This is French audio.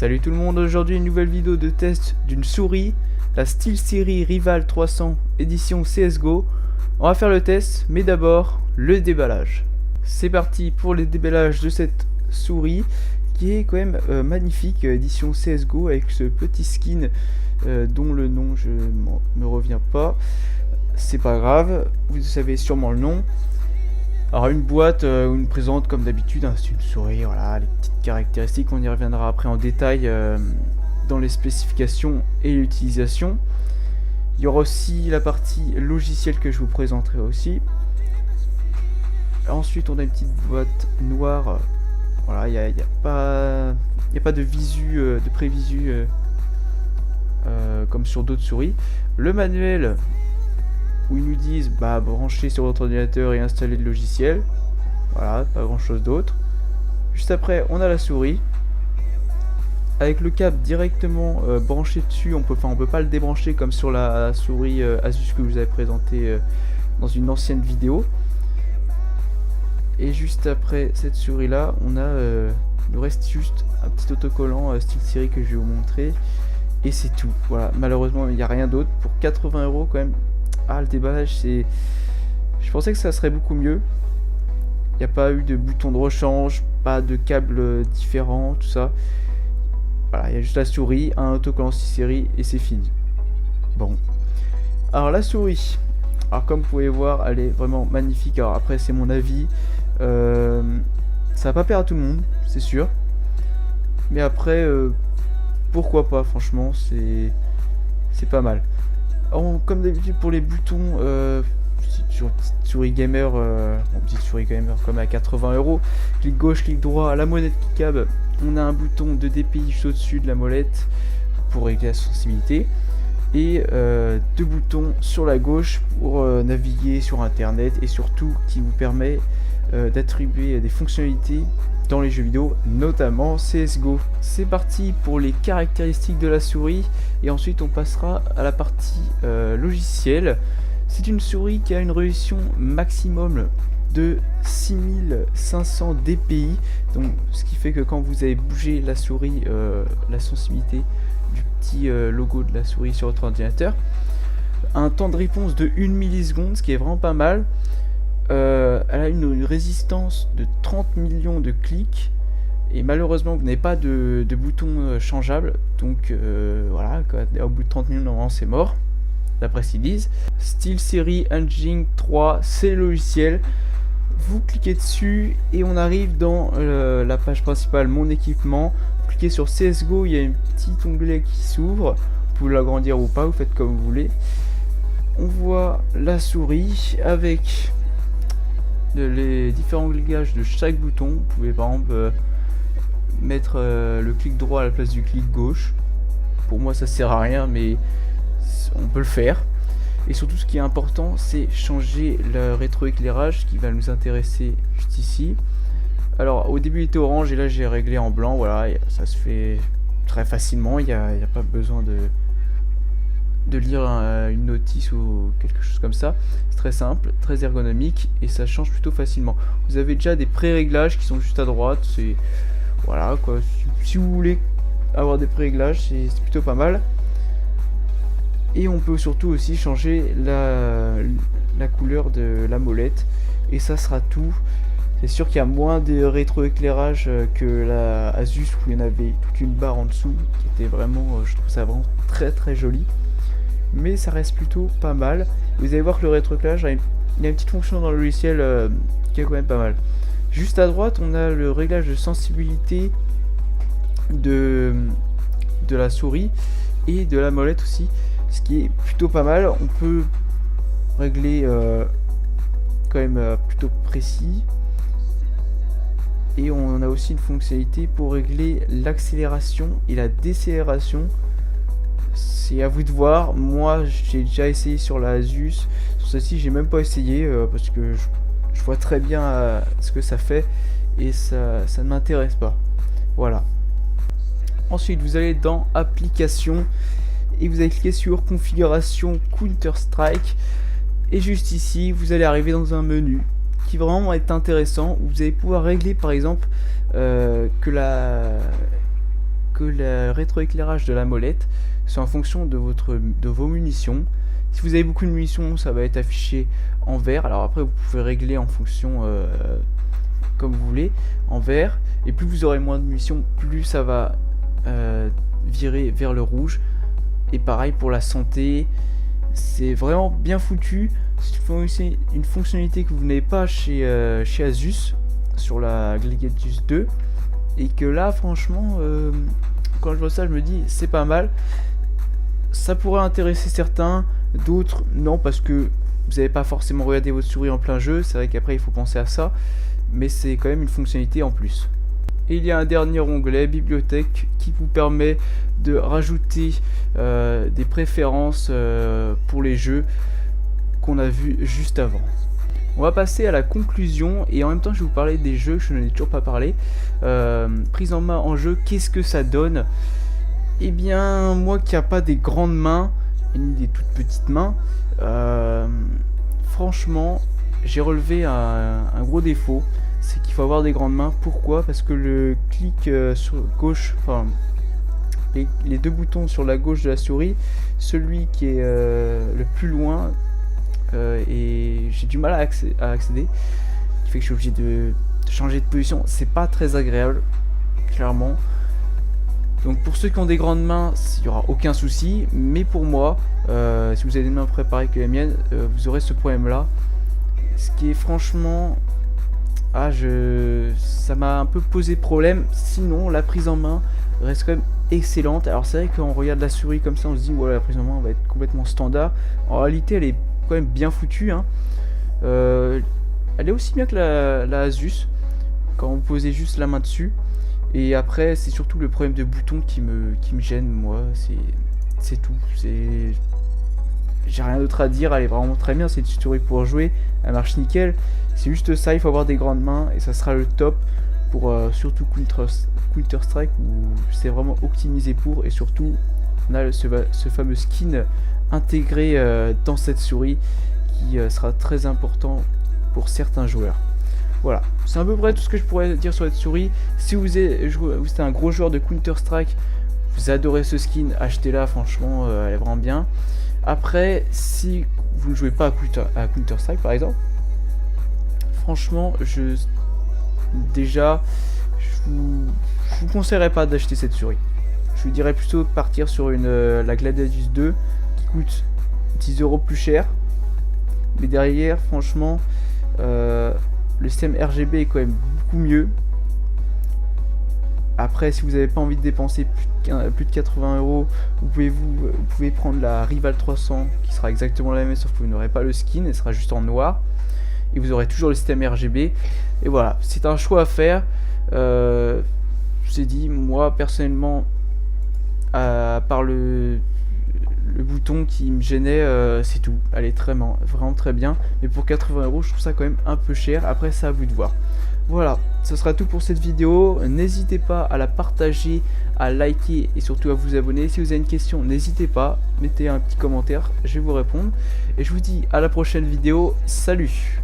Salut tout le monde, aujourd'hui une nouvelle vidéo de test d'une souris, la SteelSeries Rival 300 édition CSGO. On va faire le test, mais d'abord le déballage. C'est parti pour le déballage de cette souris qui est quand même magnifique, édition CSGO avec ce petit skin dont le nom je me revient pas. C'est pas grave, vous savez sûrement le nom. Alors une boîte ou une présente comme d'habitude, hein, c'est une souris, voilà, les petites caractéristiques, on y reviendra après en détail dans les spécifications et l'utilisation. Il y aura aussi la partie logicielle que je vous présenterai aussi. Ensuite on a une petite boîte noire, voilà, il n'y a pas de visu, de prévisu comme sur d'autres souris. Le manuel où ils nous disent brancher sur votre ordinateur et installer le logiciel. Voilà, pas grand chose d'autre. Juste après, on a la souris avec le câble directement branché dessus. On peut pas le débrancher comme sur la souris Asus que je vous avais présenté dans une ancienne vidéo. Et juste après cette souris là, on a il nous reste juste un petit autocollant SteelSeries que je vais vous montrer. Et c'est tout. Voilà, malheureusement il n'y a rien d'autre pour 80 € quand même. Ah, le déballage, c'est... Je pensais que ça serait beaucoup mieux. Il n'y a pas eu de bouton de rechange, pas de câble différent, tout ça. Voilà, il y a juste la souris, un autocollant SteelSeries et c'est fini. Bon. Alors la souris, alors comme vous pouvez voir, elle est vraiment magnifique. Alors après, c'est mon avis. Ça va pas plaire à tout le monde, c'est sûr. Mais après, pourquoi pas, franchement, c'est pas mal. Comme d'habitude pour les boutons, petite souris gamer, petite souris gamer comme à 80 €, clic gauche, clic droit, la molette cliquable, on a un bouton de DPI juste au-dessus de la molette pour régler la sensibilité, et deux boutons sur la gauche pour naviguer sur internet, et surtout qui vous permet d'attribuer des fonctionnalités dans les jeux vidéo, notamment CSGO. C'est parti pour les caractéristiques de la souris et ensuite on passera à la partie logicielle. C'est une souris qui a une résolution maximum de 6500 dpi, donc ce qui fait que quand vous avez bougé la souris, la sensibilité du petit logo de la souris sur votre ordinateur, un temps de réponse de 1 milliseconde, ce qui est vraiment pas mal. Elle a une résistance de 30 millions de clics et malheureusement vous n'avez pas de bouton changeable, donc voilà, au bout de 30 millions normalement c'est mort d'après ce qu'ils disent. SteelSeries Engine 3, c'est le logiciel, vous cliquez dessus et on arrive dans la page principale, mon équipement. Vous cliquez sur CSGO, il y a un petit onglet qui s'ouvre, vous pouvez l'agrandir ou pas, vous faites comme vous voulez. On voit la souris avec les différents réglages de chaque bouton. Vous pouvez par exemple mettre le clic droit à la place du clic gauche. Pour moi ça sert à rien, mais on peut le faire. Et surtout ce qui est important, c'est changer le rétroéclairage qui va nous intéresser juste ici. Alors au début il était orange et là j'ai réglé en blanc. Voilà, ça se fait très facilement, il n'y a pas besoin de lire une notice ou quelque chose comme ça. C'est très simple, très ergonomique et ça change plutôt facilement. Vous avez déjà des pré-réglages qui sont juste à droite. C'est voilà quoi, si vous voulez avoir des pré-réglages, c'est plutôt pas mal. Et on peut surtout aussi changer la couleur de la molette et ça sera tout. C'est sûr qu'il y a moins de rétroéclairage que la Asus où il y en avait toute une barre en dessous qui était vraiment, je trouve ça vraiment très très joli. Mais ça reste plutôt pas mal. Vous allez voir que le rétroéclairage il y a une petite fonction dans le logiciel qui est quand même pas mal. Juste à droite on a le réglage de sensibilité de la souris et de la molette aussi, ce qui est plutôt pas mal. On peut régler quand même plutôt précis, et on a aussi une fonctionnalité pour régler l'accélération et la décélération. C'est à vous de voir. Moi j'ai déjà essayé sur la Asus, sur celle-ci j'ai même pas essayé parce que je vois très bien ce que ça fait et ça ne m'intéresse pas. Voilà. Ensuite vous allez dans application et vous allez cliquer sur configuration Counter Strike et juste ici vous allez arriver dans un menu qui vraiment est intéressant où vous allez pouvoir régler par exemple que que le rétroéclairage de la molette soit en fonction de vos munitions. Si vous avez beaucoup de munitions, ça va être affiché en vert. Alors après, vous pouvez régler en fonction comme vous voulez, en vert. Et plus vous aurez moins de munitions, plus ça va virer vers le rouge. Et pareil pour la santé, c'est vraiment bien foutu. C'est une fonctionnalité que vous n'avez pas chez Asus sur la Gladius 2. Et que là, franchement, quand je vois ça, je me dis c'est pas mal. Ça pourrait intéresser certains, d'autres non, parce que vous n'avez pas forcément regardé votre souris en plein jeu. C'est vrai qu'après il faut penser à ça, mais c'est quand même une fonctionnalité en plus. Et il y a un dernier onglet, bibliothèque, qui vous permet de rajouter des préférences pour les jeux qu'on a vu juste avant. On va passer à la conclusion et en même temps je vais vous parler des jeux, je n'en ai toujours pas parlé. Prise en main en jeu, qu'est-ce que ça donne? Eh bien, moi qui n'ai pas des grandes mains, ni des toutes petites mains, franchement, j'ai relevé un gros défaut, c'est qu'il faut avoir des grandes mains. Pourquoi? Parce que le clic sur gauche, enfin, les deux boutons sur la gauche de la souris, celui qui est le plus loin, et j'ai du mal à accéder, qui fait que je suis obligé de changer de position. C'est pas très agréable, clairement. Donc pour ceux qui ont des grandes mains, il n'y aura aucun souci, mais pour moi, si vous avez des mains préparées que les miennes, vous aurez ce problème là, ce qui est franchement, ça m'a un peu posé problème. Sinon la prise en main reste quand même excellente. Alors c'est vrai que quand on regarde la souris comme ça, on se dit voilà, la prise en main va être complètement standard. En réalité elle est quand même bien foutue, hein. Elle est aussi bien que la Asus quand vous posez juste la main dessus. Et après c'est surtout le problème de bouton qui me gêne, moi, c'est tout. J'ai rien d'autre à dire, elle est vraiment très bien, c'est une souris pour jouer, elle marche nickel. C'est juste ça, il faut avoir des grandes mains et ça sera le top pour surtout Counter-Strike où c'est vraiment optimisé pour, et surtout on a ce fameux skin intégré dans cette souris qui sera très important pour certains joueurs. Voilà, c'est à peu près tout ce que je pourrais dire sur cette souris. Si vous êtes un gros joueur de Counter-Strike, vous adorez ce skin, achetez-la, franchement, elle est vraiment bien. Après, si vous ne jouez pas à Counter-Strike par exemple, franchement, je vous conseillerais pas d'acheter cette souris. Je vous dirais plutôt de partir sur la Gladius 2 qui coûte 10 € plus cher. Mais derrière, franchement, le système RGB est quand même beaucoup mieux. Après, si vous n'avez pas envie de dépenser plus de 80 €, vous pouvez prendre la Rival 300 qui sera exactement la même, sauf que vous n'aurez pas le skin, elle sera juste en noir. Et vous aurez toujours le système RGB. Et voilà, c'est un choix à faire. Je vous ai dit, moi personnellement, à part le bouton qui me gênait, c'est tout. Elle est vraiment très bien, mais pour 80 € je trouve ça quand même un peu cher. Après, c'est à vous de voir. Voilà, ce sera tout pour cette vidéo. N'hésitez pas à la partager, à liker et surtout à vous abonner. Si vous avez une question, n'hésitez pas, mettez un petit commentaire, je vais vous répondre. Et je vous dis à la prochaine vidéo. Salut!